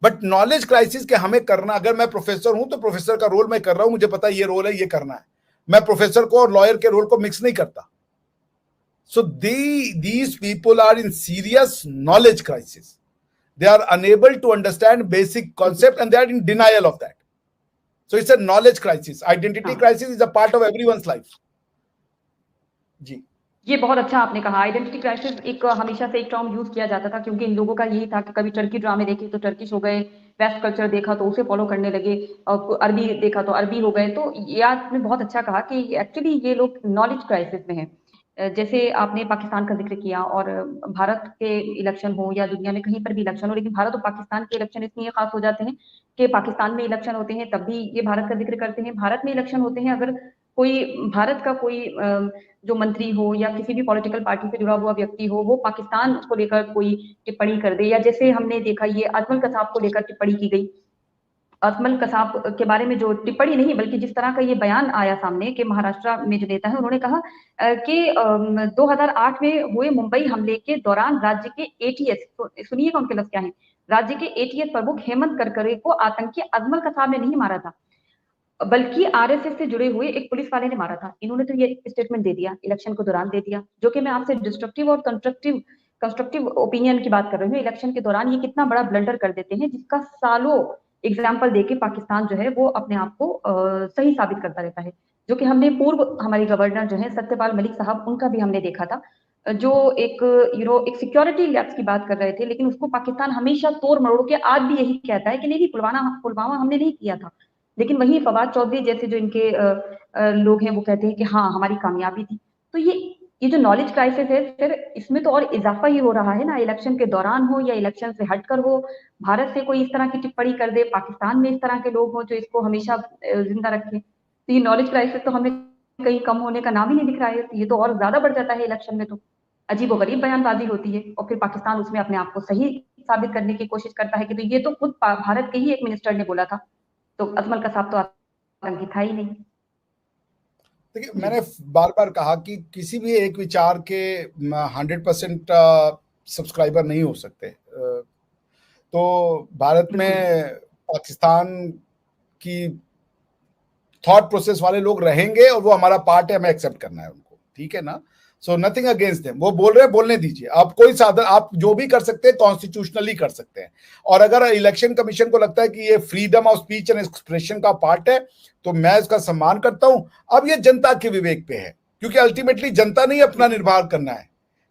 बट नॉलेज क्राइसिस के हमें करना, अगर मैं प्रोफेसर हूं तो प्रोफेसर का रोल मैं कर रहा हूं, मुझे पता है ये रोल है, ये करना है। मैं प्रोफेसर को और लॉयर के रोल को मिक्स नहीं करता। So these people are in serious knowledge crisis. They are unable to understand basic concept and they are in denial of that. So it's a knowledge crisis. Identity crisis is a part of everyone's life. जी, ये बहुत अच्छा आपने कहा। Identity crisis एक हमेशा से एक term use किया जाता था, क्योंकि इन लोगों का यही था कि कभी टर्की ड्रामे देखे तो टर्किश हो गए, वेस्ट कल्चर देखा तो उसे फॉलो करने लगे, और अरबी देखा तो अरबी हो गए। तो ये आपने बहुत अच्छा कहा कि एक्चुअली ये लोग नॉलेज क्राइसिस में हैं। जैसे आपने पाकिस्तान का जिक्र किया, और भारत के इलेक्शन हो या दुनिया में कहीं पर भी इलेक्शन हो, लेकिन भारत और पाकिस्तान के इलेक्शन इसलिए खास हो जाते हैं कि पाकिस्तान में इलेक्शन होते हैं तब भी ये भारत का जिक्र करते हैं, भारत में इलेक्शन होते हैं अगर कोई भारत का कोई जो मंत्री हो या किसी भी पॉलिटिकल पार्टी से जुड़ा हुआ व्यक्ति हो, वो पाकिस्तान को लेकर कोई टिप्पणी कर दे, या जैसे हमने देखा ये अजमल कसाब को लेकर टिप्पणी की गई। अजमल कसाब के बारे में जो टिप्पणी नहीं बल्कि जिस तरह का ये बयान आया सामने कि महाराष्ट्र में जो नेता है उन्होंने कहा कि 2008 में हुए मुंबई हमले के दौरान राज्य के एटीएस, सुनिएगा उनके लफ्ज क्या है, राज्य के एटीएस प्रमुख हेमंत करकरे को आतंकी अजमल कसाब ने नहीं मारा था, बल्कि आरएसएस से जुड़े हुए एक पुलिस वाले ने मारा था। इन्होंने तो ये स्टेटमेंट दे दिया, इलेक्शन के दौरान दे दिया, जो कि मैं आपसे डिस्ट्रक्टिव और कंस्ट्रक्टिव ओपिनियन की बात कर रही हूँ। इलेक्शन के दौरान ये कितना बड़ा ब्लंडर कर देते हैं, जिसका सालों एग्जाम्पल देके पाकिस्तान जो है वो अपने आप को सही साबित करता रहता है। जो कि हमने पूर्व हमारे गवर्नर जो है सत्यपाल मलिक साहब, उनका भी हमने देखा था, जो एक एक सिक्योरिटी लैप्स की बात कर रहे थे, लेकिन उसको पाकिस्तान हमेशा तोड़ मरोड़ के आज भी यही कहता है कि नहीं पुलवामा हमने नहीं किया था। लेकिन वहीं फवाद चौधरी जैसे जो इनके लोग हैं वो कहते हैं कि हाँ हमारी कामयाबी थी। तो ये जो नॉलेज क्राइसिस है, फिर इसमें तो और इजाफा ही हो रहा है ना, इलेक्शन के दौरान हो या इलेक्शन से हटकर हो, भारत से कोई इस तरह की टिप्पणी कर दे, पाकिस्तान में इस तरह के लोग हो जो इसको हमेशा जिंदा रखें, तो ये नॉलेज क्राइसिस तो हमें कहीं कम होने का नाम ही नहीं दिख रहा है। ये तो और ज्यादा बढ़ जाता है इलेक्शन में, तो अजीब और गरीब बयानबाजी होती है, और फिर पाकिस्तान उसमें अपने आप को सही साबित करने की कोशिश करता है कि तो ये तो खुद भारत के ही एक मिनिस्टर ने बोला था, तो अजमल कसाब तो आतंकी था ही नहीं। देखिए, मैंने बार बार कहा कि किसी भी एक विचार के 100% सब्सक्राइबर नहीं हो सकते। तो भारत में पाकिस्तान की थॉट प्रोसेस वाले लोग रहेंगे और वो हमारा पार्ट है, हमें एक्सेप्ट करना है उनको, ठीक है ना। सो नथिंग अगेंस्ट देम, वो बोल रहे हैं बोलने दीजिए। आप कोई साधन, आप जो भी कर सकते हैं कॉन्स्टिट्यूशनली कर सकते हैं। और अगर इलेक्शन कमीशन को लगता है कि ये freedom of speech and expression का पार्ट है तो मैं इसका सम्मान करता हूं। अब ये जनता के विवेक पे है, क्योंकि अल्टीमेटली जनता ने अपना निर्भर करना है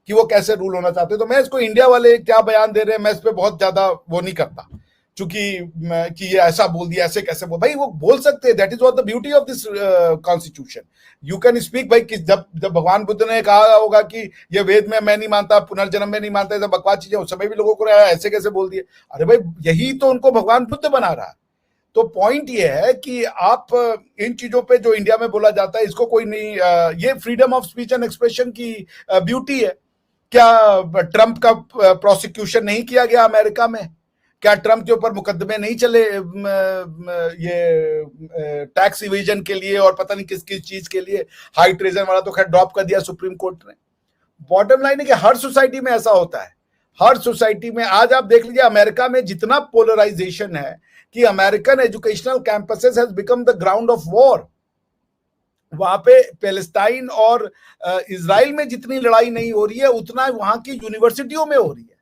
कि वो कैसे रूल होना चाहते हैं। तो मैं इसको इंडिया वाले क्या बयान दे रहे हैं, मैं इस पर बहुत ज्यादा वो नहीं करता, चूंकि कि ये ऐसा बोल दिया, ऐसे कैसे बोल, भाई वो बोल सकते हैं। That is what the beauty of this constitution. You can speak. भाई जब भगवान बुद्ध ने कहा होगा कि ये वेद में मैं नहीं मानता, पुनर्जन्म में नहीं मानता, ऐसा बकवास चीजें, उस समय भी लोगों को ऐसे कैसे बोल दिए। अरे भाई यही तो उनको भगवान बुद्ध बना रहा है। तो पॉइंट ये है कि आप इन चीजों पे जो इंडिया में बोला जाता है इसको कोई नहीं, ये freedom of speech and expression की ब्यूटी है। क्या ट्रंप का प्रोसिक्यूशन नहीं किया गया अमेरिका में? क्या ट्रम्प के ऊपर मुकदमे नहीं चले ये टैक्स इवेजन के लिए और पता नहीं किस किस चीज के लिए? हाई ट्रेजन वाला तो खैर ड्रॉप कर दिया सुप्रीम कोर्ट ने। बॉटम लाइन है कि हर सोसाइटी में ऐसा होता है, हर सोसाइटी में। आज आप देख लीजिए अमेरिका में जितना पोलराइजेशन है कि American educational campuses has become the ground of war. वहां पे पैलेस्टाइन और इजराइल में जितनी लड़ाई नहीं हो रही है उतना वहां की यूनिवर्सिटियों में हो रही है।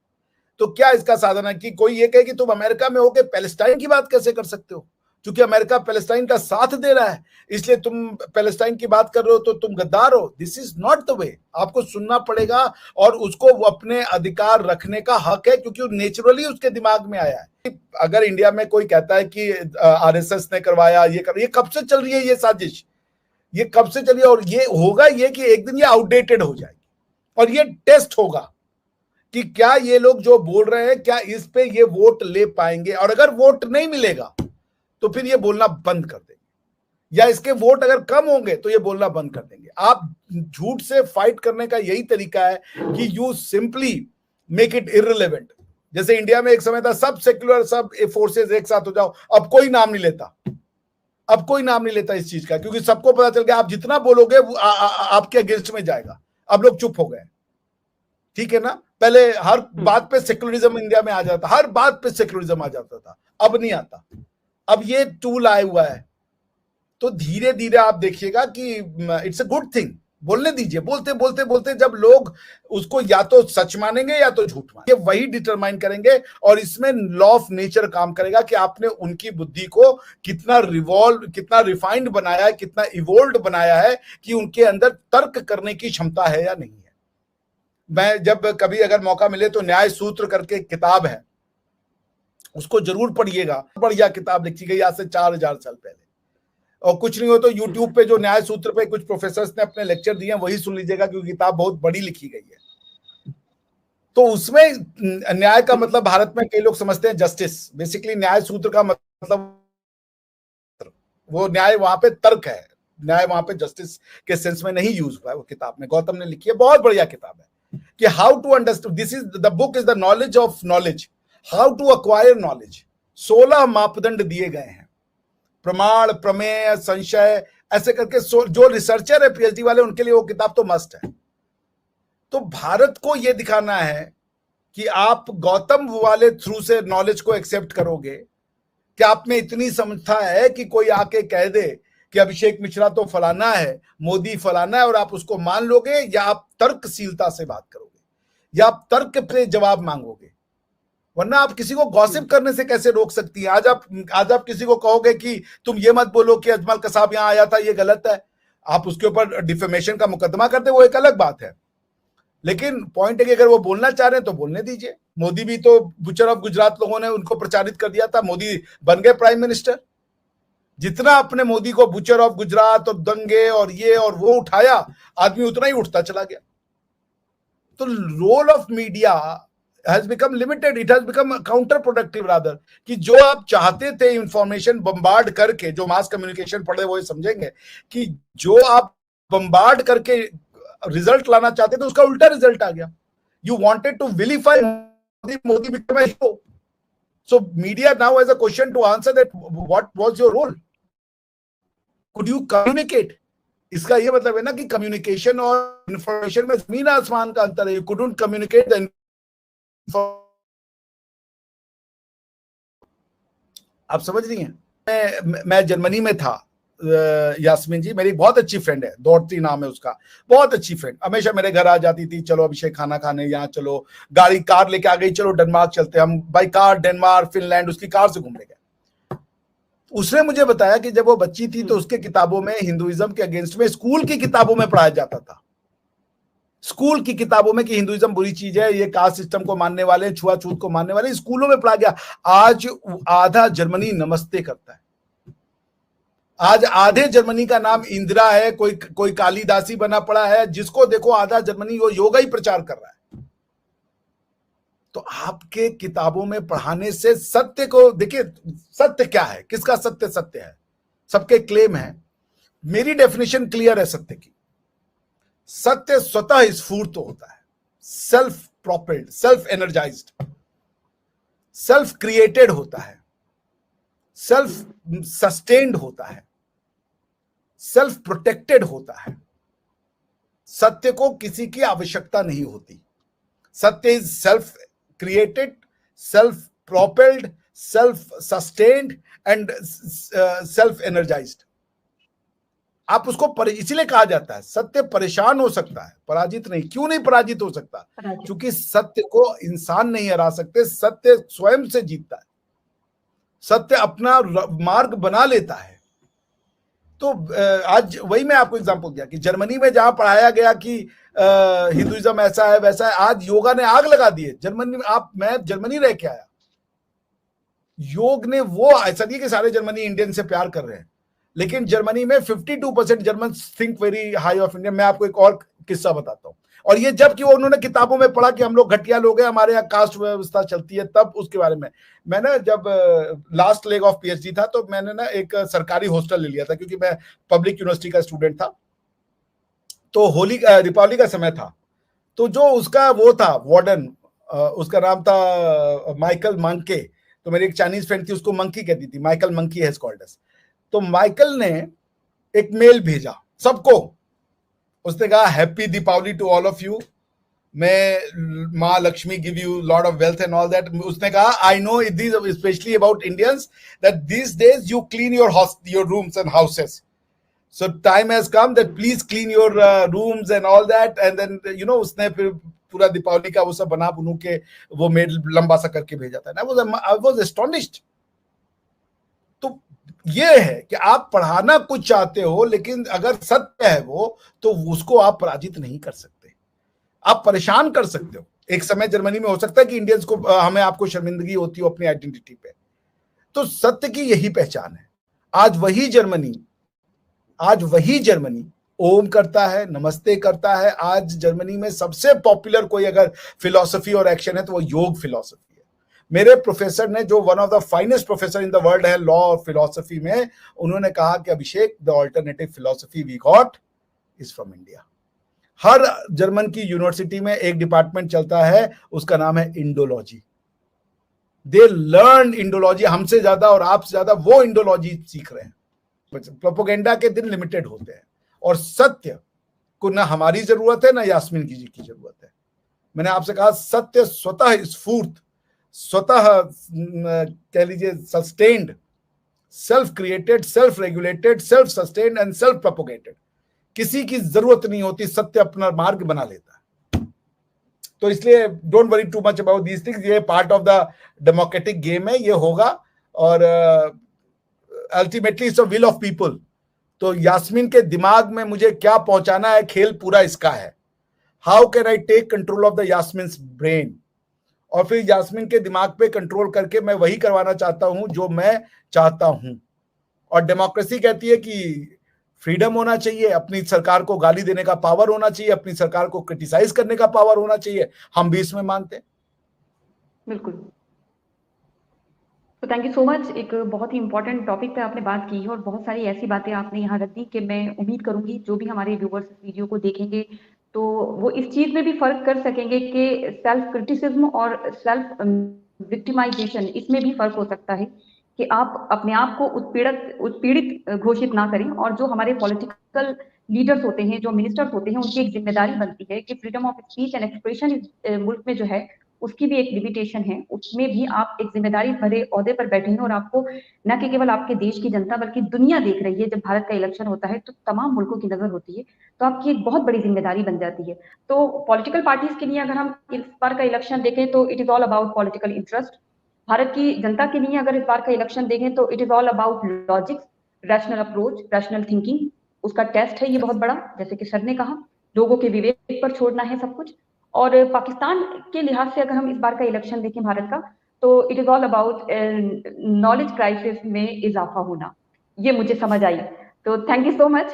तो क्या इसका साधन है कि कोई ये कहे कि तुम अमेरिका में होकर पैलेस्टाइन की बात कैसे कर सकते हो? क्योंकि अमेरिका पैलेस्टाइन का साथ दे रहा है इसलिए तुम पैलेस्टाइन की बात कर रहे हो तो तुम गद्दार हो। This is not the way. आपको सुनना पड़ेगा और उसको वो अपने अधिकार रखने का हक है क्योंकि नेचुरली उसके दिमाग में आया है। अगर इंडिया में कोई कहता है कि आरएसएस ने करवाया ये कब से चल रही है ये साजिश? ये कब से चली? और ये होगा ये कि एक दिन ये आउटडेटेड हो जाएगी और ये टेस्ट होगा कि क्या ये लोग जो बोल रहे हैं क्या इस पे ये वोट ले पाएंगे। और अगर वोट नहीं मिलेगा तो फिर ये बोलना बंद कर देंगे, या इसके वोट अगर कम होंगे तो ये बोलना बंद कर देंगे। आप झूठ से फाइट करने का यही तरीका है कि you simply make it irrelevant. जैसे इंडिया में एक समय था सब सेक्युलर सब फोर्सेस एक साथ हो जाओ, अब कोई नाम नहीं लेता, अब कोई नाम नहीं लेता इस चीज का, क्योंकि सबको पता चल गया आप जितना बोलोगे आपके अगेंस्ट में जाएगा। अब लोग चुप हो गए, ठीक है ना। पहले हर बात पे सेक्युलरिज्म इंडिया में आ जाता, हर बात पे सेक्युलरिज्म आ जाता था, अब नहीं आता। अब ये टूल आया हुआ है तो धीरे धीरे आप देखिएगा कि इट्स अ गुड थिंग। बोलने दीजिए, बोलते बोलते बोलते जब लोग उसको या तो सच मानेंगे या तो झूठ मानेंगे, वही डिटरमाइन करेंगे। और इसमें लॉ ऑफ नेचर काम करेगा कि आपने उनकी बुद्धि को कितना कितना रिफाइंड बनाया है, कितना इवोल्व बनाया है कि उनके अंदर तर्क करने की क्षमता है या नहीं है। मैं जब कभी अगर मौका मिले तो न्याय सूत्र करके किताब है, उसको जरूर पढ़िएगा। बढ़िया किताब लिखी गई आज से 4000 साल पहले। और कुछ नहीं हो तो यूट्यूब पे जो न्याय सूत्र पे कुछ प्रोफेसर्स ने अपने लेक्चर दिए हैं वही सुन लीजिएगा, क्योंकि किताब बहुत बड़ी लिखी गई है। तो उसमें न्याय का मतलब भारत में कई लोग समझते हैं जस्टिस। बेसिकली न्याय सूत्र का मतलब वो न्याय वहां पे तर्क है, न्याय वहां पे जस्टिस के सेंस में नहीं यूज हुआ है। वो किताब में गौतम ने लिखी है, बहुत बढ़िया किताब है कि how to understand. This is the book is the knowledge of knowledge, how to acquire knowledge. 16 मापदंड दिए गए हैं, प्रमाण, प्रमेय, संशय, ऐसे करके। जो रिसर्चर है पीएचडी वाले उनके लिए वो किताब तो मस्ट है। तो भारत को यह दिखाना है कि आप गौतम वाले थ्रू से नॉलेज को एक्सेप्ट करोगे, कि आप में इतनी समझता है कि कोई आके कह दे कि अभिषेक मिश्रा तो फलाना है, मोदी फलाना है, और आप उसको मान लोगे, या आप तर्कशीलता से बात करोगे, या आप तर्क पे जवाब मांगोगे। वरना आप किसी को गॉसिप करने से कैसे रोक सकती है? आज आप किसी को कहोगे कि तुम ये मत बोलो कि अजमल कसाब यहां आया था, ये गलत है, आप उसके ऊपर डिफेमेशन का मुकदमा करते, वो एक अलग बात है। लेकिन पॉइंट है कि अगर वो बोलना चाह रहे हैं तो बोलने दीजिए। मोदी भी तो बुचर ऑफ गुजरात लोगों ने उनको प्रचारित कर दिया था, मोदी बन गए प्राइम मिनिस्टर। जितना अपने मोदी को बुचर ऑफ गुजरात और दंगे और ये और वो उठाया, आदमी उतना ही उठता चला गया। तो role of media has become limited, it has become counterproductive rather, कि जो आप चाहते थे इंफॉर्मेशन बम्बार्ड करके, जो मास कम्युनिकेशन पढ़े वो समझेंगे कि जो आप बम्बार्ड करके रिजल्ट लाना चाहते थे उसका उल्टा रिजल्ट आ गया। You wanted to vilify Modi became a hero. So media now has a question to answer that what was your role? Could you communicate? इसका ये मतलब है ना कि कम्युनिकेशन और इंफॉर्मेशन में जमीन आसमान का अंतर है। You couldn't communicate the आप समझ रही हैं। मैं जर्मनी में था, यास्मीन जी मेरी बहुत अच्छी फ्रेंड है, दौड़ती नाम है उसका, बहुत अच्छी फ्रेंड, हमेशा मेरे घर आ जाती थी, चलो अभिषेक खाना खाने, यहाँ चलो, गाड़ी कार लेके आ गई, चलो डेनमार्क चलते, हम बाई कार डेनमार्क फिनलैंड उसकी कार से घूमने गए। उसने मुझे बताया कि जब वो बच्ची थी तो उसके किताबों में हिंदुइज्म के अगेंस्ट में स्कूल की किताबों में पढ़ाया जाता था, स्कूल की किताबों में, कि हिंदुइज्म बुरी चीज है, ये कास्ट सिस्टम को मानने वाले, छुआछूत को मानने वाले, स्कूलों में पढ़ा गया। आज आधा जर्मनी नमस्ते करता है, आज आधे जर्मनी का नाम इंदिरा है, कोई कालिदासी बना पड़ा है, जिसको देखो आधा जर्मनी वो योगा ही प्रचार कर रहा है। तो आपके किताबों में पढ़ाने से सत्य को देखिए, सत्य क्या है, किसका सत्य सत्य है, सबके क्लेम है। मेरी डेफिनेशन क्लियर है सत्य की। सत्य स्वतः स्फूर्त होता है, self propelled, self energised. Self created होता है, सेल्फ सस्टेन्ड होता है, सेल्फ प्रोटेक्टेड होता है। सत्य को किसी की आवश्यकता नहीं होती। सत्य is self created, self propelled, self sustained and self energised. आप उसको इसीलिए कहा जाता है सत्य परेशान हो सकता है, पराजित नहीं। क्यों नहीं पराजित हो सकता? क्योंकि सत्य को इंसान नहीं हरा सकते, सत्य स्वयं से जीतता है, सत्य अपना मार्ग बना लेता है। तो आज वही मैं आपको एग्जांपल दिया कि जर्मनी में जहां पढ़ाया गया कि हिंदुइज्म ऐसा है वैसा है, आज योगा ने आग लगा दी है जर्मनी में। मैं जर्मनी रह के आया, योग ने वो, ऐसा नहीं कि सारे जर्मनी इंडियन से प्यार कर रहे हैं, लेकिन जर्मनी में 52% German think very high of India. मैं आपको एक और किस्सा बताता हूं, और ये जबकि वो उन्होंने किताबों में पढ़ा कि हम लोग घटिया लोग हैं, हमारे यहाँ कास्ट व्यवस्था चलती है, तब उसके बारे में मैंने जब लास्ट लेग ऑफ पीएचडी था तो मैंने ना एक सरकारी हॉस्टल ले लिया था, क्योंकि मैं पब्लिक यूनिवर्सिटी का स्टूडेंट था। तो होली दीपावली का समय था, तो जो उसका वो था वार्डन, उसका नाम था माइकल मंके। तो मेरी एक चाइनीज फ्रेंड थी, उसको मंकी कहती थी, Michael monkey has called us. तो माइकल ने एक मेल भेजा सबको, उसने कहा happy Deepavali to all of you, may Maa Lakshmi give you lot of wealth and all that. उसने कहा I know this specially about Indians that this days you clean your rooms and houses, so time has come that please clean your rooms and all that, and then you know उसने फिर पूरा दीपावली का वो सब बना बुनू के वो mail लंबा सा करके भेजा था। I was astonished। तो ये है कि आप पढ़ाना कुछ चाहते हो, लेकिन अगर सत्य है वो, तो उसको आप पराजित नहीं कर सकते, आप परेशान कर सकते हो। एक समय जर्मनी में हो सकता है कि इंडियंस को हमें आपको शर्मिंदगी होती हो अपनी आइडेंटिटी पे, तो सत्य की यही पहचान है। आज वही जर्मनी ओम करता है, नमस्ते करता है। आज जर्मनी में सबसे पॉपुलर कोई अगर फिलॉसफी और एक्शन है तो वो योग फिलॉसफी है। मेरे प्रोफेसर ने, जो one of the finest professor in the world है लॉ और फिलॉसफी में, उन्होंने कहा कि Abhishek, the alternative philosophy we got is from India. हर जर्मन की यूनिवर्सिटी में एक डिपार्टमेंट चलता है, उसका नाम है इंडोलॉजी। दे लर्न इंडोलॉजी, हमसे ज्यादा और आपसे ज्यादा वो इंडोलॉजी सीख रहे हैं। प्रोपोगेंडा के दिन लिमिटेड होते हैं, और सत्य को ना हमारी जरूरत है ना यास्मीन जी की जरूरत है। मैंने आपसे कहा सत्य स्वतः स्फूर्त, स्वतः कह लीजिए sustained, self created, self regulated, self sustained and self propagated. किसी की जरूरत नहीं होती, सत्य अपना मार्ग बना लेता है। तो इसलिए don't worry too much about these things. ये part of the democratic game है, ये होगा, और ultimately it's a will of people. तो यास्मीन के दिमाग में मुझे क्या पहुंचाना है, खेल पूरा इसका है। How can I take control of the Yasmin's brain, और फिर यास्मीन के दिमाग पे कंट्रोल करके मैं वही करवाना चाहता हूं जो मैं चाहता हूं। और डेमोक्रेसी कहती है कि फ्रीडम होना चाहिए, अपनी सरकार को गाली देने का पावर होना चाहिए, अपनी सरकार को क्रिटिसाइज करने का पावर होना चाहिए। हम भी इसमें मानते हैं। बिल्कुल। तो थैंक यू सो मच। एक बहुत ही इंपॉर्टेंट टॉपिक पे आपने बात की है, और बहुत सारी ऐसी बातें आपने यहाँ रख दी कि मैं उम्मीद करूंगी जो भी हमारे व्यूवर्स इस वीडियो को देखेंगे तो वो इस चीज में भी फर्क कर सकेंगे कि सेल्फ क्रिटिसिज्म और सेल्फ विक्टिमाइजेशन, इसमें भी फर्क हो सकता है कि आप अपने आप को उत्पीड़ित घोषित ना करें। और जो हमारे पॉलिटिकल लीडर्स होते हैं, जो मिनिस्टर्स होते हैं, उनकी एक जिम्मेदारी बनती है कि freedom of speech and expression मुल्क में जो है उसकी भी एक लिमिटेशन है। उसमें भी आप एक जिम्मेदारी भरे ओहदे पर बैठे हैं, और आपको न कि केवल आपके देश की जनता बल्कि दुनिया देख रही है। जब भारत का इलेक्शन होता है तो तमाम मुल्कों की नजर होती है, तो आपकी एक बहुत बड़ी जिम्मेदारी बन जाती है। तो पॉलिटिकल पार्टीज के लिए अगर हम इस बार का इलेक्शन देखें तो it is all about political interest. Bharat की जनता के लिए अगर इस बार का इलेक्शन देखें तो it is all about logics, rational approach, rational thinking. उसका टेस्ट है ये बहुत बड़ा, जैसे कि सर ने कहा, लोगों के विवेक पर छोड़ना है सब कुछ। और पाकिस्तान के लिहाज से अगर हम इस बार का इलेक्शन देखें भारत का, तो it is all about knowledge crisis में इजाफा होना। ये मुझे समझ आई। तो थैंक यू सो मच।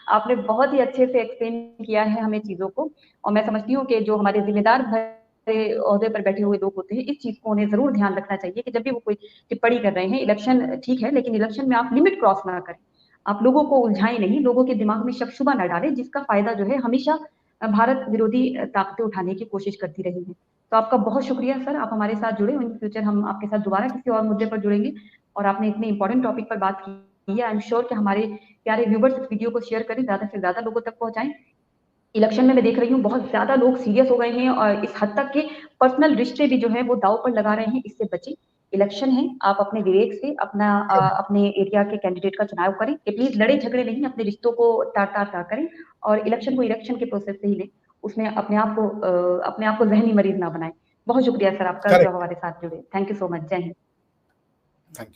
आपने बहुत ही अच्छे से एक्सप्लेन किया है हमें चीजों को, और मैं समझती हूँ कि जो हमारे जिम्मेदार भरे ओहदे पर बैठे हुए लोग होते हैं, इस चीज को उन्हें जरूर ध्यान रखना चाहिए कि जब भी वो कोई टिप्पणी कर रहे हैं, इलेक्शन ठीक है लेकिन इलेक्शन में आप लिमिट क्रॉस ना करें, आप लोगों को उलझाएं नहीं, लोगों के दिमाग में शक शुबा ना डालें, जिसका फायदा जो है हमेशा भारत विरोधी ताकतें उठाने की कोशिश करती रही हैं। तो आपका बहुत शुक्रिया सर, आप हमारे साथ जुड़े। इन फ्यूचर हम आपके साथ दोबारा किसी और मुद्दे पर जुड़ेंगे और आपने इतने इंपॉर्टेंट टॉपिक पर बात की है। आई एम श्योर कि हमारे प्यारे व्यूवर्स इस वीडियो को शेयर करें, ज़्यादा से ज़्यादा लोगों तक पहुँचाएँ। इलेक्शन में मैं देख रही हूँ बहुत ज़्यादा लोग सीरियस हो गए हैं और इस हद तक के पर्सनल रिश्ते भी जो है वो दांव पर लगा रहे हैं, इससे बचें। इलेक्शन है, आप अपने विवेक से अपने एरिया के कैंडिडेट का चुनाव करें। प्लीज लड़े झगड़े नहीं, अपने रिश्तों को तार करें और इलेक्शन को इलेक्शन के प्रोसेस से ही लें। उसमें अपने आप को जहनी मरीज ना बनाएं। बहुत शुक्रिया सर आपका जो करेक्ट। हमारे साथ जुड़े। Thank you so much. जय हिंद। Thank you.